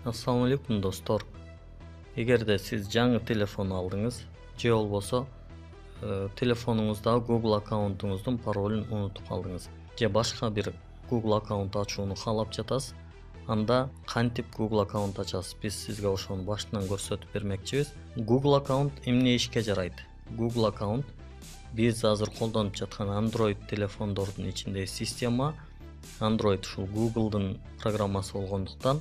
Assalamu alaikum dostlar. Эгерде siz жаңы telefon алдыңыз, же болбосо телефонуңузда Google аккаунтуңуздун паролун унутуп калдыңыз, же башка бир Google аккаунт ачууну каалап жатасыз, анда кантип Google аккаунт ачасыз? Биз сизге ошону башынан көрсөтүп бермекчибиз. Google аккаунт эмне ишке жарайт? Google аккаунт биз азыр колдонуп жаткан Android телефондордун ичиндеги система. Android ушул Google'дун программасы болгондуктан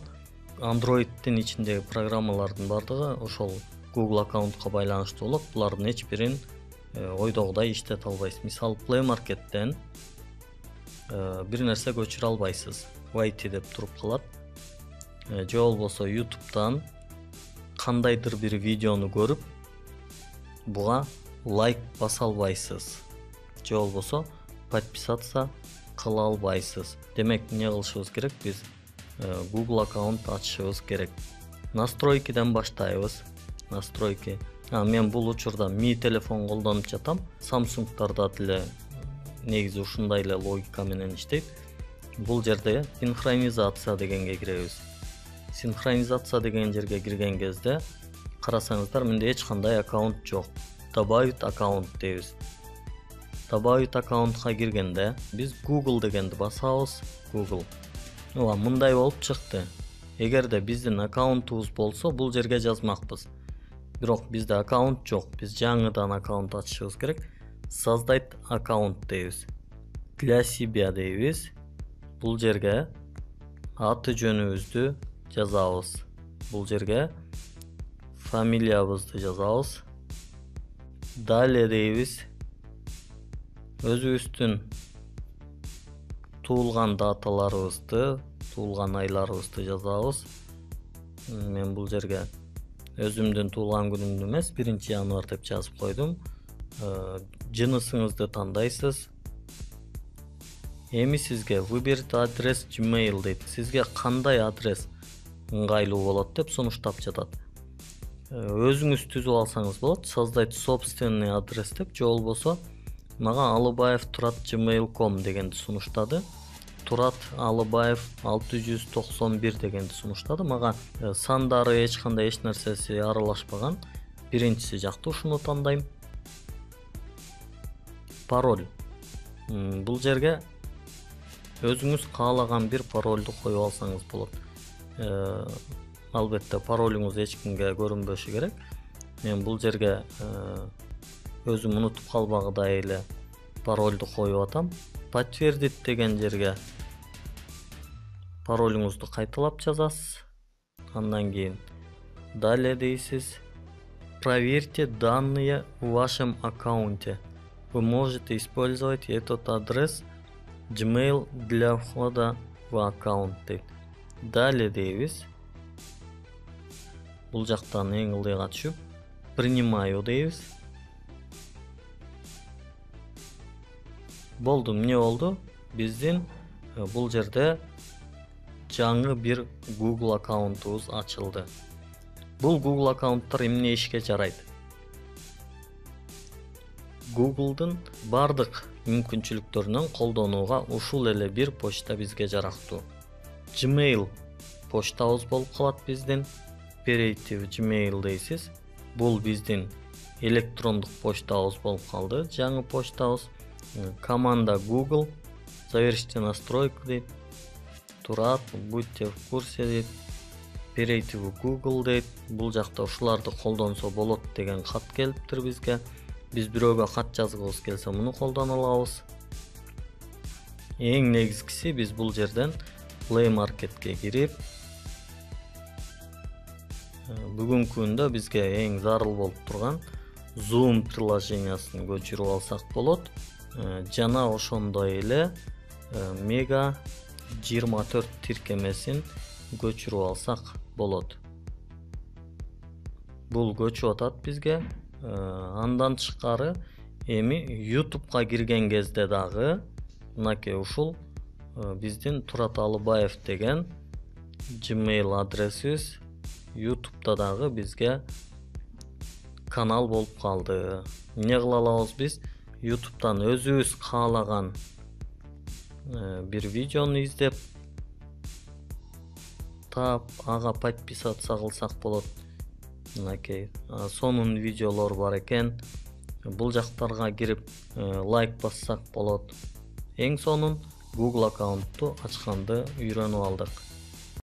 Android'тин ичиндеги программалардын бардыгы ошол Google аккаунтка байланыштуу болот. Булардын эч бирин ойдогудай иштете албайсыз. Мисалы Play Market'тен бир нерсе көчүрө албайсыз. Wait деп туруп калат. Же болбосо YouTube'дан кандайдыр бир видеону көрүп, буга лайк баса албайсыз. Же болбосо подписаться кыла албайсыз. Демек, эмне кылышыбыз керек? Биз Google аккаунт ачышыбыз керек. Настройкиден баштайбыз. Настройки. Мен бул учурда Mi телефон колдонуп жатам. Samsung'дарда деле негизи ушундай эле логика менен иштейт. Бул жерде синхронизация дегенге киребиз. Синхронизация деген жерге кирген кезде карасаңыздар, менде эч кандай аккаунт жок. Добавить аккаунт дейбиз. Добавить аккаунтка киргенде биз Google дегенди басабыз. Google. Мындай болуп чыкты. Эгерде биздин аккаунтубуз болсо, бул жерге жазмакпыз. Бирок бизде аккаунт жок. Биз жаңыдан аккаунт ачышыбыз керек. Создать аккаунт дейбиз. Для себя дейбиз. Бул жерге аты жөнүбүздү жазабыз. Бул жерге фамилиябызды жазабыз. Далее дейбиз. Өзүбүздүн туулган даталарыбызды, туулган айларыбызды жазабыз. Мен бул жерге өзүмдүн туулган күнүмдү эмес, 1-январь деп жазып койдум. Жынысыңызды тандайсыз. Эми сизге выберить адрес Gmail дейт. Сизге кандай адрес ыңгайлуу болот деп сунуштап жатат. Өзүңүз түзүп алсаңыз болот. Создать собственный адрес деп, же болбосо мага alıbayev@gmail.com дегенди сунуштады. Турат Алыбаев 691 дегенди сунуштады. Мага сандары эч кандай эч нерсеси аралашпаган. Биринчиси жактуу, ушуну тандайм. Пароль. Бул жерге өзүңүз каалаган бир паролду коюп алсаңыз болот. Албетте паролуңуз эч кимге көрүнбөшү керек. Мен бул жерге өзүм унутуп калбагыдай эле паролду коюп атам. Подтвердить деген жерге паролуңузду кайталап жазасыз. Андан кийин далее дейсиз. Проверьте данные в вашем аккаунте. Вы можете использовать этот адрес Gmail для входа в аккаунт. Далее дейбиз. Бул жактан эң ылдыйга түшүп, принимаю дейбиз. Болду, эмне болду? Биздин бул жерде жаңы бир Google аккаунтубуз ачылды. Бул Google аккаунттар эмне ишке жарайт? Google'дун бардык мүмкүнчүлүктөрүнөн колдонууга ушул эле бир почта бизге жарактуу. Gmail почтабыз болуп калат биздин. Operative Gmail дейсиз. Бул биздин электрондук почтабыз болуп калды, жаңы почтабыз. Команда Google, завершите настройку дейт. Турат, будьте в курсе дейт. Operative Google дейт. Бул жакта ушуларды колдонсо болот деген кат келиптир бизге. Биз бирөөгө кат жазгыбыз келсе, муну колдоно алабыз. Эң негизгиси, биз бул жерден Play Market'ке кирип, бүгүнкү күндө бизге эң зарыл болуп турган Zoom приложениясын көчүрүп алсак болот. Жана ошондой эле Mega 24 тиркемесин көчүрүп алсак болот. Бул көчүп атат бизге. Андан тышкары эми YouTube'га кирген кезде дагы мынакей ушул биздин Турат Алыбаев деген Gmail адресибиз YouTube'да дагы бизге канал болуп калды. Эмне кыла алабыз биз? YouTube'дан өзүбүз каалаган бир видеону издеп таап, ага подписаться кылсак болот. Мынакей сонун видеолор бар экен. Бул жактарга кирип лайк бассак болот. Эң сонун Google аккаунтту ачканды үйрөнүп алдык.